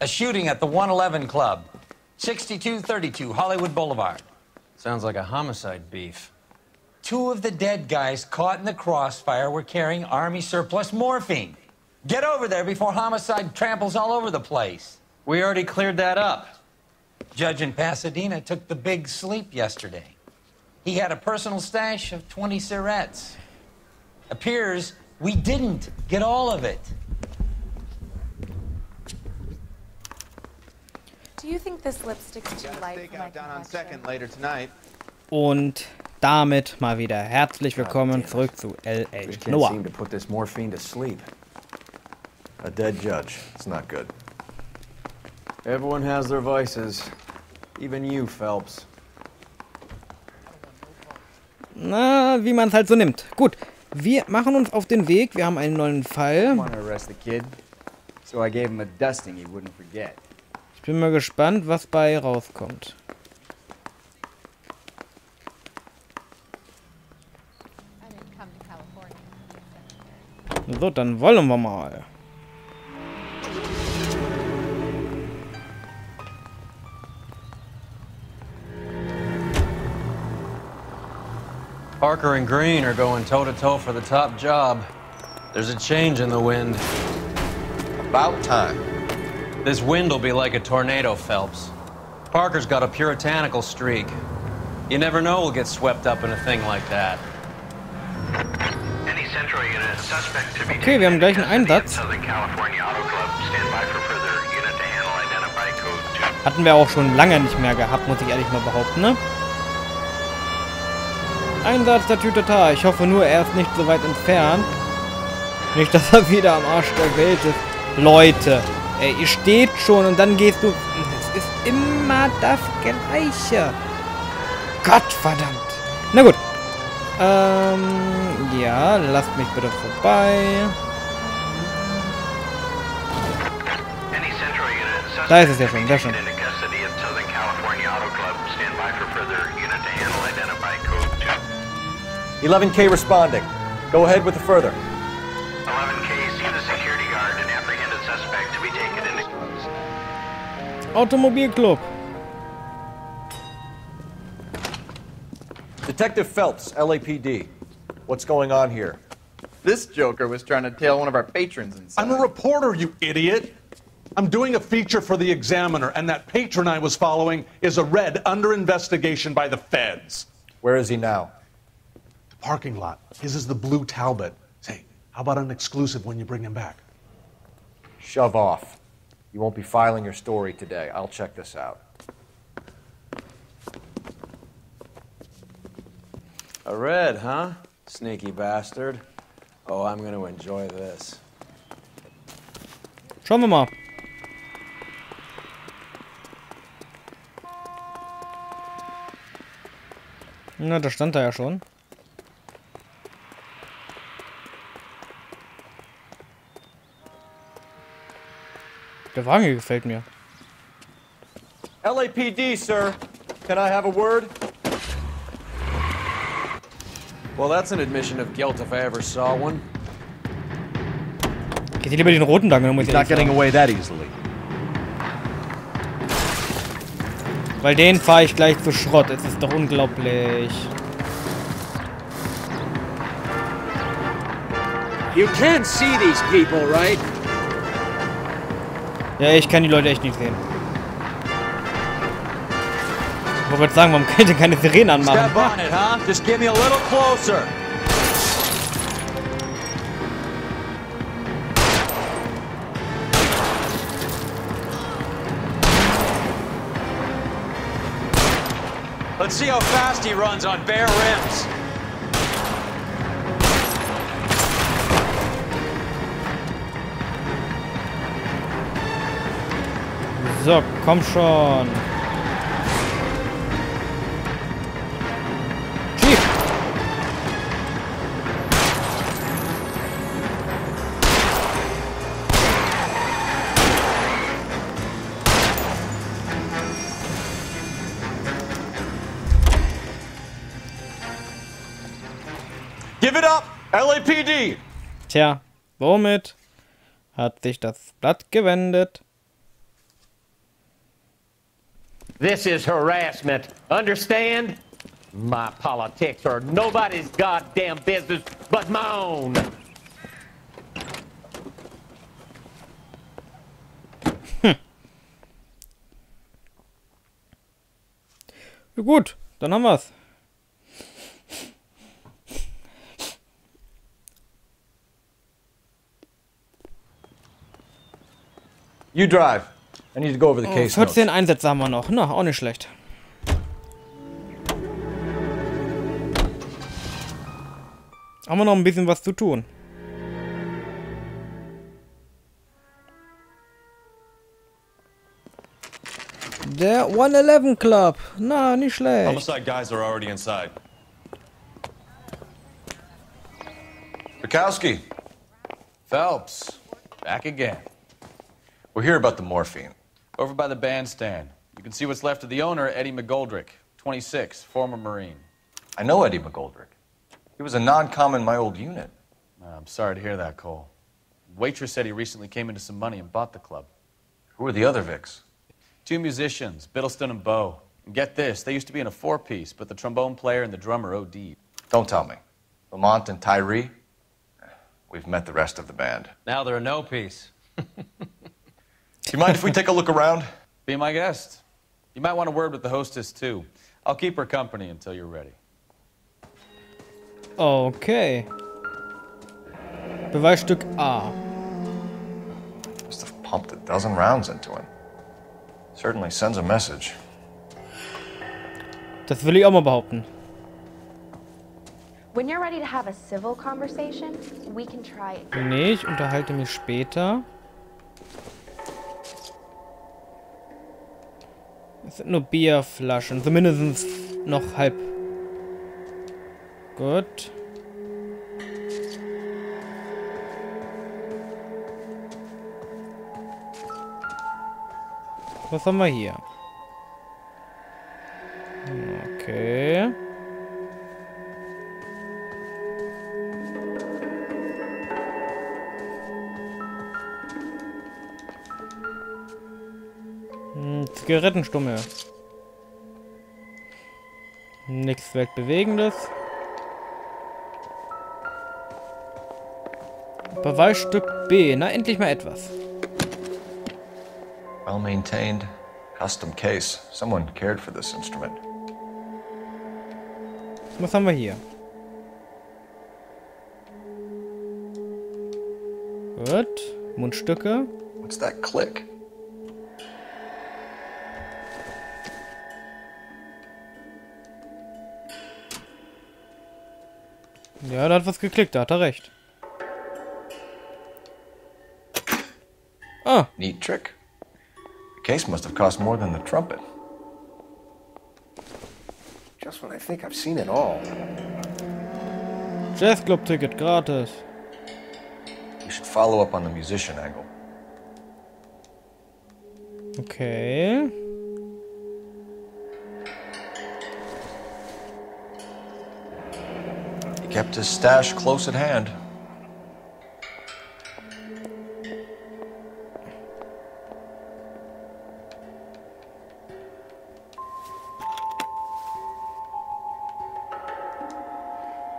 A shooting at the 111 Club, 6232 Hollywood Boulevard. Sounds like a homicide beef. 2 of the dead guys caught in the crossfire were carrying Army surplus morphine. Get over there before homicide tramples all over the place. We already cleared that up. Judge in Pasadena took the big sleep yesterday. He had a personal stash of 20 cigarettes. Appears we didn't get all of it. Do you think this lipstick's too light for my complexion? Und damit mal wieder herzlich willkommen zurück zu LA Noire. A dead judge. It's not good. Everyone has their vices. Even you, Phelps. Na, wie man es halt so nimmt. Gut, wir machen uns auf den Weg. Wir haben einen neuen Fall. Ich bin mal gespannt, was bei rauskommt. So, dann wollen wir mal. Parker and Green are going toe-to-toe for the top job. There's a change in the wind. About time. This wind will be like a tornado, Phelps. Parker's got a puritanical streak. You never know we'll get swept up in a thing like that. Okay, wir haben gleich einen Einsatz. Hatten wir auch schon lange nicht mehr gehabt, muss ich ehrlich mal behaupten, ne? Einsatz der Tütata. Ich hoffe nur, er ist nicht so weit entfernt. Nicht, dass er wieder am Arsch der Welt ist. Leute, ey, ihr steht schon und dann gehst du... Es ist immer das Gleiche. Gottverdammt. Na gut. Ja, lasst mich bitte vorbei. Da ist es ja schon, sehr schön. 11K responding. Go ahead with the further. 11K, see the security guard and apprehended suspect to be taken into... Automobilclub. Detective Phelps, LAPD. What's going on here? This joker was trying to tail one of our patrons inside. I'm a reporter, you idiot! I'm doing a feature for the Examiner, and that patron I was following is a red under investigation by the feds. Where is he now? The parking lot. His is the blue Talbot. Say, how about an exclusive when you bring him back? Shove off. You won't be filing your story today. I'll check this out. A red, huh? Sneaky bastard. Oh, I'm gonna enjoy this. Schauen wir mal. Na, da stand er ja schon. Der Wagen hier gefällt mir. LAPD, sir. Can I have a word? Well, that's an admission of guilt if I ever saw one. Geht ihr lieber den roten Dank, muss ich Not getting away that easily. Weil den fahre ich gleich zu Schrott. Es ist doch unglaublich. You can't see these people, right? Ja, ich kann die Leute echt nicht sehen. Ich wollte sagen, warum könnt ihr keine Sirenen anmachen? Step on it, huh? Just give me a little closer. Let's see how fast he runs on bare rims. So, komm schon. Schief. Give it up, LAPD. Tja, womit hat sich das Blatt gewendet? This is harassment. Understand? My politics are nobody's goddamn business but my own. Ja, gut, dann haben wir's. You drive. I need to go over the case 14 notes. Einsätze haben wir noch. Na, auch nicht schlecht. Haben wir noch ein bisschen was zu tun. Der 111 Club. Na, nicht schlecht. Homicide guys are already inside. Bukowski, Phelps, back again. we're here about the morphine. Over by the bandstand. You can see what's left of the owner, Eddie McGoldrick, 26, former Marine. I know Eddie McGoldrick. He was a non-com in my old unit. I'm sorry to hear that, Cole. Waitress said he recently came into some money and bought the club. Who are the other Vics? 2 musicians, Biddleston and Bowe. And get this, they used to be in a 4-piece, but the trombone player and the drummer OD'd. Don't tell me. Lamont and Tyree? We've met the rest of the band. Now they're a no piece. Do you mind if we take a look around? Be my guest. You might want a word with the hostess, too. I'll keep her company until you're ready. Okay. Beweisstück A. Must have pumped a dozen rounds into him. Certainly sends a message. Das will ich auch mal behaupten. When you're ready to have a civil conversation, we can try it. Nee, ich unterhalte mich später. Es sind nur Bierflaschen. Zumindest noch halb. Gut. Was haben wir hier? Okay. Zigarettenstummel. Nichts Weltbewegendes. Beweisstück B. Na, endlich mal etwas. Well maintained, custom case. Someone cared for this instrument. Was haben wir hier? Gut. Mundstücke. What's that click? Ja, da hat was geklickt, da hat er recht. Ah. Neat trick. The case must have cost more than the trumpet. Just when I think I've seen it all. Jazzclub-Ticket, gratis. We should follow up on the musician angle. Okay. He kept his stash close at hand.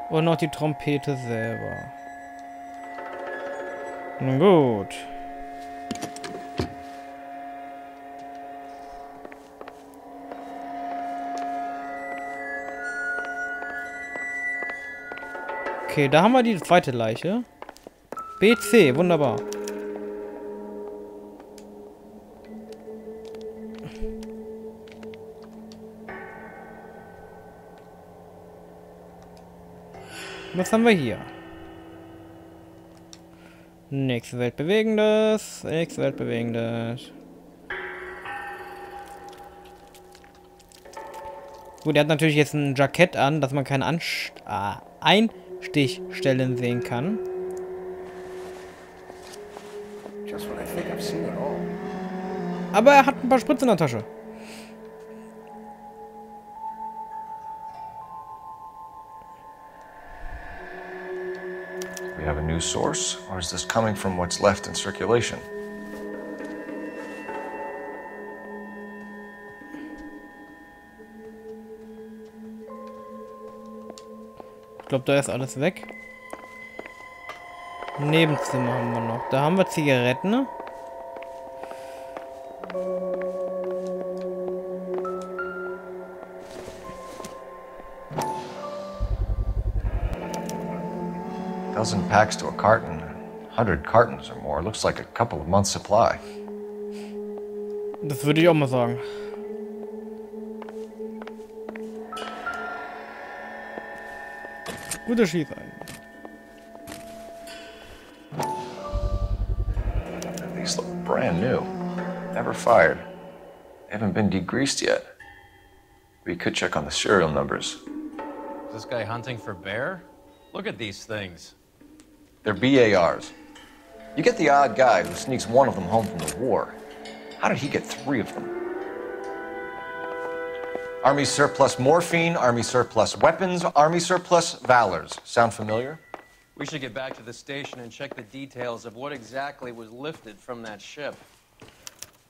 Und noch die Trompete selber. Na gut. Okay, da haben wir die zweite Leiche. BC, wunderbar. Was haben wir hier? Nichts Weltbewegendes. Nichts Weltbewegendes. Gut, er hat natürlich jetzt ein Jackett an, dass man keine Einstichstellen sehen kann. Aber er hat ein paar Spritze in der Tasche. We have a new source, or is this coming from what's left in circulation? Ich glaube, da ist alles weg. Nebenzimmer haben wir noch. Da haben wir Zigaretten. Ne? Dozen packs to a carton. 100 cartons or more. Looks like a couple of months' supply. Das würde ich auch mal sagen. Gute Schieße eigentlich. These look brand new. Never fired. Haven't been degreased yet. We could check on the serial numbers. Is this guy hunting for bear? Look at these things. They're BARs. You get the odd guy who sneaks one of them home from the war. How did he get 3 of them? Army surplus morphine, Army surplus weapons, Army surplus valors. Sound familiar? We should get back to the station and check the details of what exactly was lifted from that ship.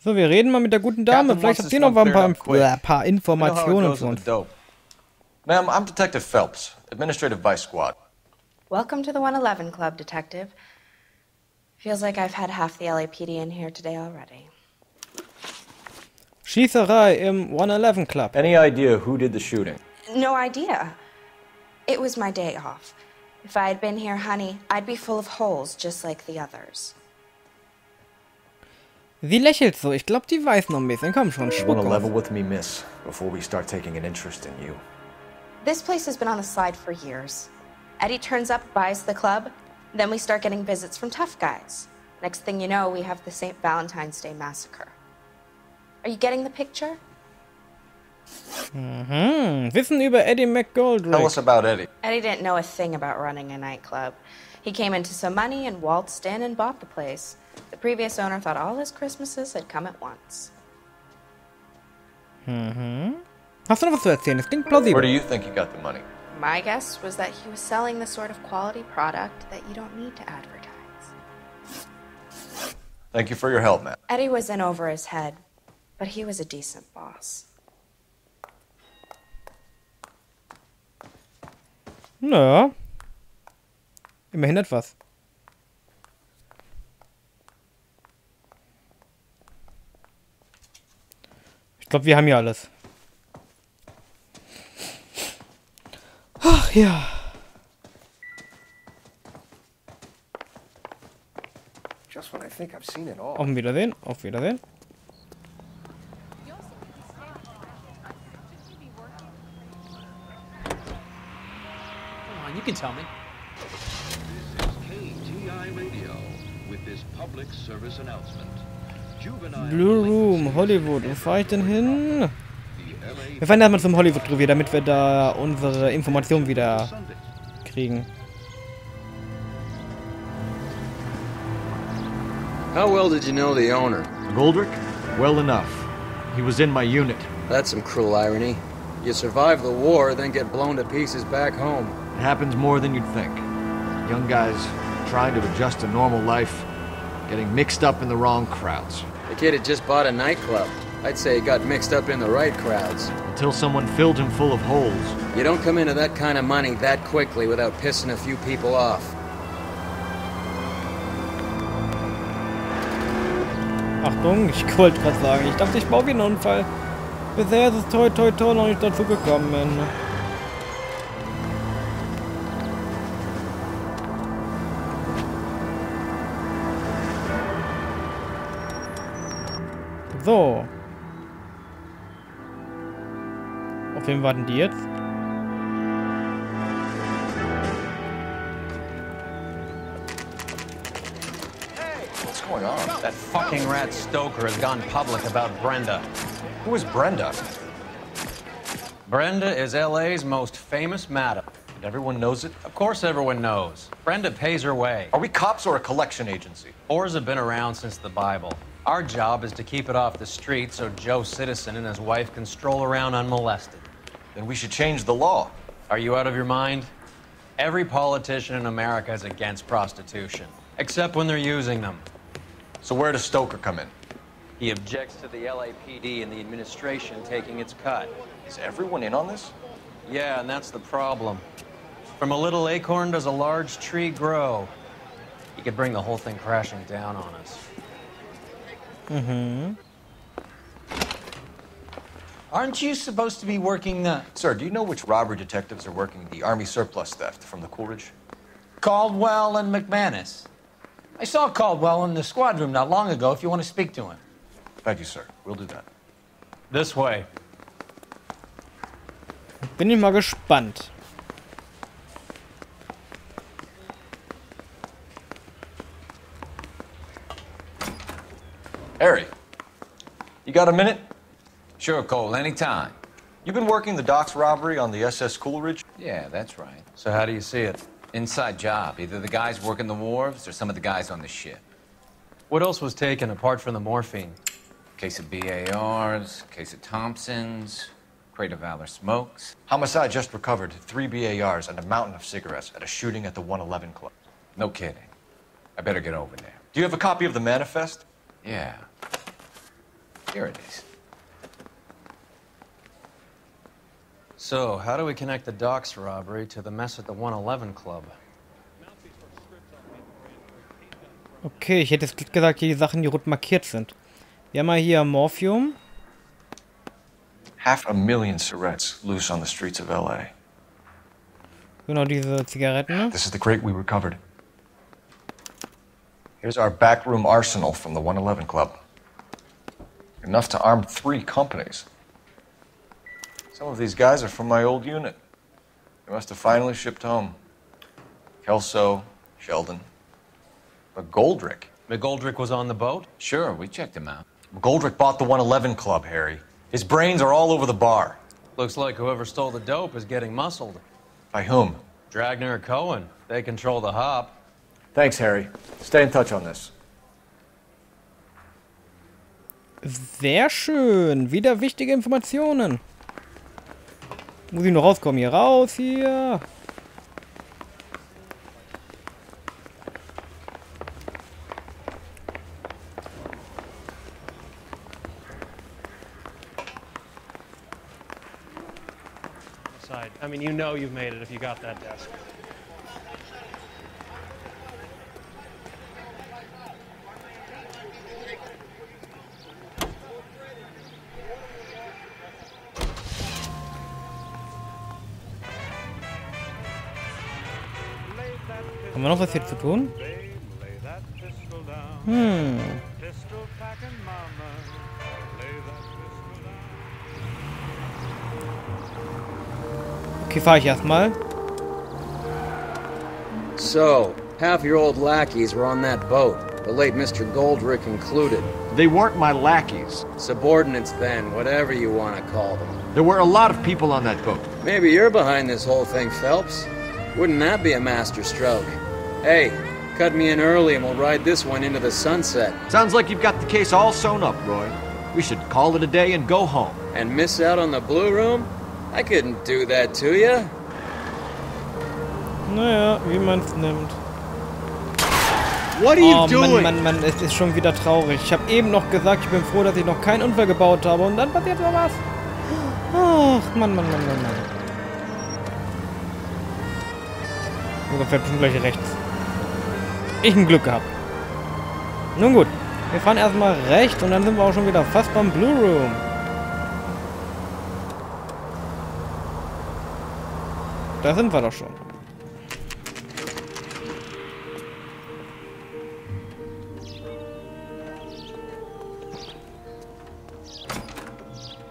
So, wir reden mal mit der guten Dame. Vielleicht hat sie noch ein paar Informationen für uns. Ma'am, I'm Detective Phelps, Administrative Vice Squad. Welcome to the 111 Club, Detective. Feels like I've had half the LAPD in here today already. Schießerei im 111 Club. Any idea who did the shooting? No idea. It was my day off. If I had been here, honey, I'd be full of holes just like the others. Sie lächelt so. Ich glaube, die weiß noch ein bisschen. Komm schon, You spuck want to level auf. with me, miss, before we start taking an interest in you. This place has been on the slide for years. Eddie turns up, buys the club, then we start getting visits from tough guys. Next thing you know, we have the St. Valentine's Day massacre. Are you getting the picture? Wissen über Eddie McGoldrick. Tell us about Eddie. Eddie didn't know a thing about running a nightclub. He came into some money and waltzed in and bought the place. The previous owner thought all his Christmases had come at once. Hast du noch was zu erzählen? Das klingt plausibel. Where do you think he got the money? My guess was that he was selling the sort of quality product that you don't need to advertise. Thank you for your help, man. Eddie was in over his head, but he was a decent boss. Ja. Immerhin etwas. Ich glaube, wir haben hier alles. Ach ja. Just when I think I've seen it all. Auf Wiedersehen. Auf Wiedersehen. You can tell me. This is KTI Radio with this public service announcement. Blue Room, Hollywood. Wo fahre ich denn hin? Wir fahren erstmal zum Hollywood-Revier, damit wir da unsere Informationen wieder kriegen. How well did you know the owner? Goldrick? Well enough. He was in my unit. That's some cruel irony. You survive the war, then get blown to pieces back home. It happens more than you'd think. Young guys trying to adjust to normal life, getting mixed up in the wrong crowds. The kid had just bought a nightclub. I'd say he got mixed up in the right crowds. Until someone filled him full of holes. You don't come into that kind of money that quickly without pissing a few people off. Achtung, ich wollte gerade sagen, ich dachte, ich baue wieder einen Unfall. Bisher ist es toi toi toi noch nicht dazu gekommen. So. Auf wen warten die jetzt? What's going on? That fucking rat Stoker has gone public about Brenda. Who is Brenda? Brenda is LA's most famous madam. And everyone knows it? Of course everyone knows. Brenda pays her way. Are we cops or a collection agency? Whores have been around since the Bible. Our job is to keep it off the street so Joe Citizen and his wife can stroll around unmolested. Then we should change the law. Are you out of your mind? Every politician in America is against prostitution, except when they're using them. So where does Stoker come in? He objects to the LAPD and the administration taking its cut. Is everyone in on this? Yeah, and that's the problem. From a little acorn does a large tree grow. You could bring the whole thing crashing down on us. Mhm. Aren't you supposed to be working the... Sir, do you know which robbery detectives are working the Army surplus theft from the Coolidge? Caldwell and McManus. I saw Caldwell in the squad room not long ago if you want to speak to him. Thank you, sir. We'll do that. This way. Bin ich mal gespannt. Harry, you got a minute? Sure, Cole, anytime. You've been working the docks robbery on the SS Coolidge? Yeah, that's right. So how do you see it? Inside job. Either the guys working the wharves or some of the guys on the ship. What else was taken apart from the morphine? Case of BARs, case of Thompsons, crate of Valor smokes. Homicide just recovered 3 BARs and a mountain of cigarettes at a shooting at the 111 Club. No kidding. I better get over there. Do you have a copy of the manifest? Yeah. Here it is. So, how do we connect the docks robbery to the mess at the 111 Club? Okay, ich hätte jetzt gesagt, die Sachen, die rot markiert sind. Wir haben mal hier Morphium. 500,000 cigarettes loose on the streets of LA. Genau, diese Zigaretten. Ne? This is the crate we recovered. Here's our backroom arsenal from the 111 Club. Enough to arm 3 companies. Some of these guys are from my old unit. They must have finally shipped home. Kelso, Sheldon, McGoldrick. McGoldrick was on the boat? Sure, we checked him out. McGoldrick bought the 111 Club, Harry. His brains are all over the bar. Looks like whoever stole the dope is getting muscled. By whom? Dragner or Cohen. They control the hop. Thanks, Harry. Stay in touch on this. Sehr schön. Wieder wichtige Informationen. Muss ich noch rauskommen? Hier raus, hier. I mean, you know you've made it if you got that desk. Haben wir noch was hier zu tun? Okay, fahre ich erstmal. So, half your old lackeys were on that boat, the late Mr. Goldrick included. They weren't my lackeys. Subordinates then, whatever you want to call them. There were a lot of people on that boat. Maybe you're behind this whole thing, Phelps. Wouldn't that be a master stroke? Hey, cut me in early and we'll ride this one into the sunset. Sounds like you've got the case all sewn up, Roy. We should call it a day and go home. And miss out on the Blue Room? I couldn't do that to you. Naja, wie man es nimmt. What are you doing? Mann, es ist schon wieder traurig. Ich habe eben noch gesagt, ich bin froh, dass ich noch keinen Unfall gebaut habe und dann passiert sowas. Ach, Mann. Oder fährt bestimmt gleich rechts. Ich ein Glück gehabt. Nun gut, wir fahren erstmal rechts und dann sind wir auch schon wieder fast beim Blue Room. Da sind wir doch schon.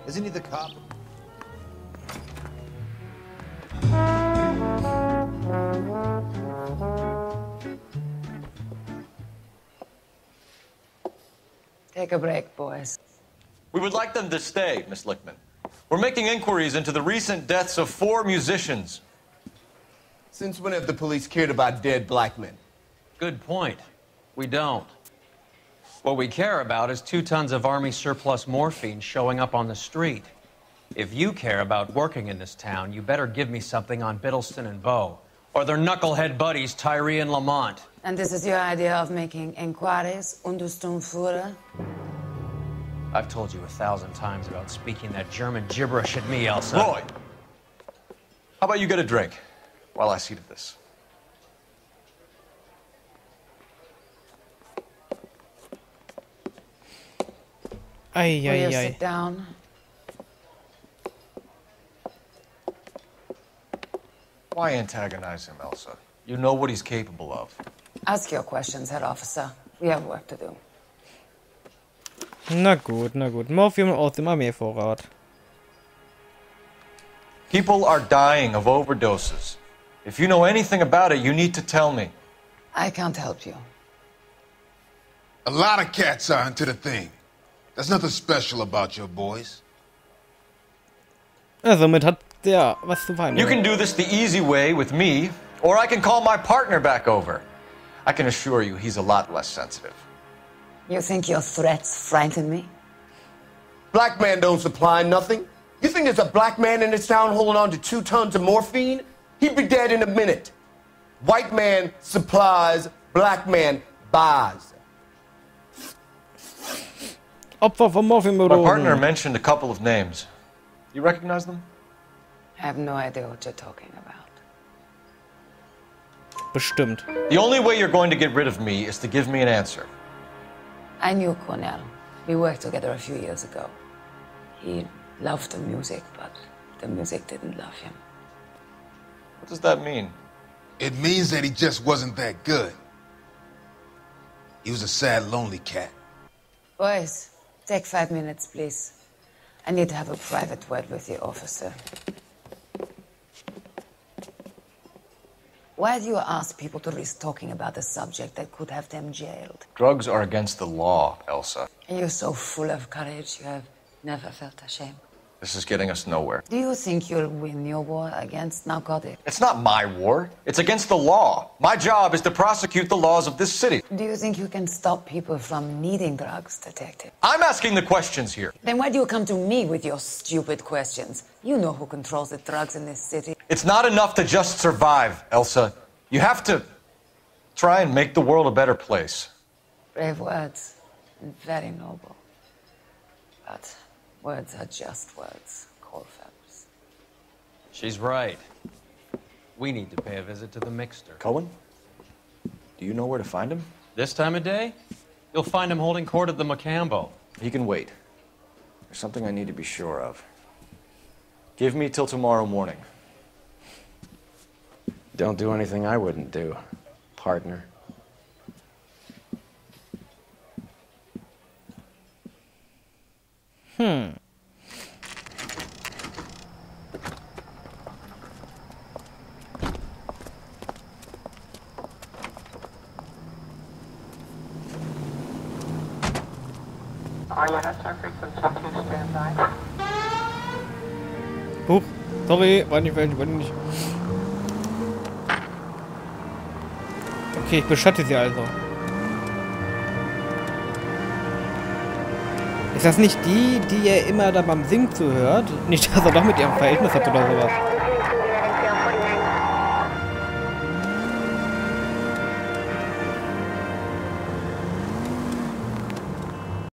Isn't he the cop? Take a break, boys. We would like them to stay, Miss Lickman. We're making inquiries into the recent deaths of 4 musicians. Since when have the police cared about dead black men? Good point. We don't. What we care about is 2 tons of Army surplus morphine showing up on the street. If you care about working in this town, you better give me something on Biddleston and Bow, or their knucklehead buddies Tyree and Lamont. And this is your idea of making inquiries, Unterstützen? I've told you 1,000 times about speaking that German gibberish at me, Elsa. Roy! How about you get a drink? while I see to this. Will you sit down? Why antagonize him, Elsa? You know what he's capable of. Ask your questions, head officer. We have work to do. Na gut, na gut. Morphium aus dem Armeevorrat. People are dying of overdoses. If you know anything about it, you need to tell me. I can't help you. A lot of cats are into the thing. There's nothing special about your boys. Somit hat der was zu verhandeln. You can do this the easy way with me, or I can call my partner back over. I can assure you he's a lot less sensitive. You think your threats frighten me? Black man don't supply nothing. You think there's a black man in this town holding on to 2 tons of morphine? He'd be dead in a minute. White man supplies, black man buys. Opfer von Morphium. My partner mentioned a couple of names. You recognize them? I have no idea what you're talking about. Bestimmt. The only way you're going to get rid of me is to give me an answer. I knew Kanal. We worked together a few years ago. He loved the music, but the music didn't love him. What does that mean? It means that he just wasn't that good. He was a sad, lonely cat. Boys, take 5 minutes, please. I need to have a private word with the officer. Why do you ask people to risk talking about a subject that could have them jailed? Drugs are against the law, Elsa. And you're so full of courage, you have never felt ashamed. This is getting us nowhere. Do you think you'll win your war against narcotics? It's not my war. It's against the law. My job is to prosecute the laws of this city. Do you think you can stop people from needing drugs, detective? I'm asking the questions here. Then why do you come to me with your stupid questions? You know who controls the drugs in this city. It's not enough to just survive, Elsa. You have to try and make the world a better place. Brave words, and very noble. But words are just words, Colfax. She's right. We need to pay a visit to the Mixter. Cohen? Do you know where to find him? This time of day? You'll find him holding court at the Macambo. He can wait. There's something I need to be sure of. Give me till tomorrow morning. Don't do anything I wouldn't do, partner. Huch, sorry, war nicht. Okay, ich beschatte sie also. Ist das nicht die, die er immer da beim Singen zuhört? Nicht, dass er doch mit ihrem Verhältnis hat oder sowas.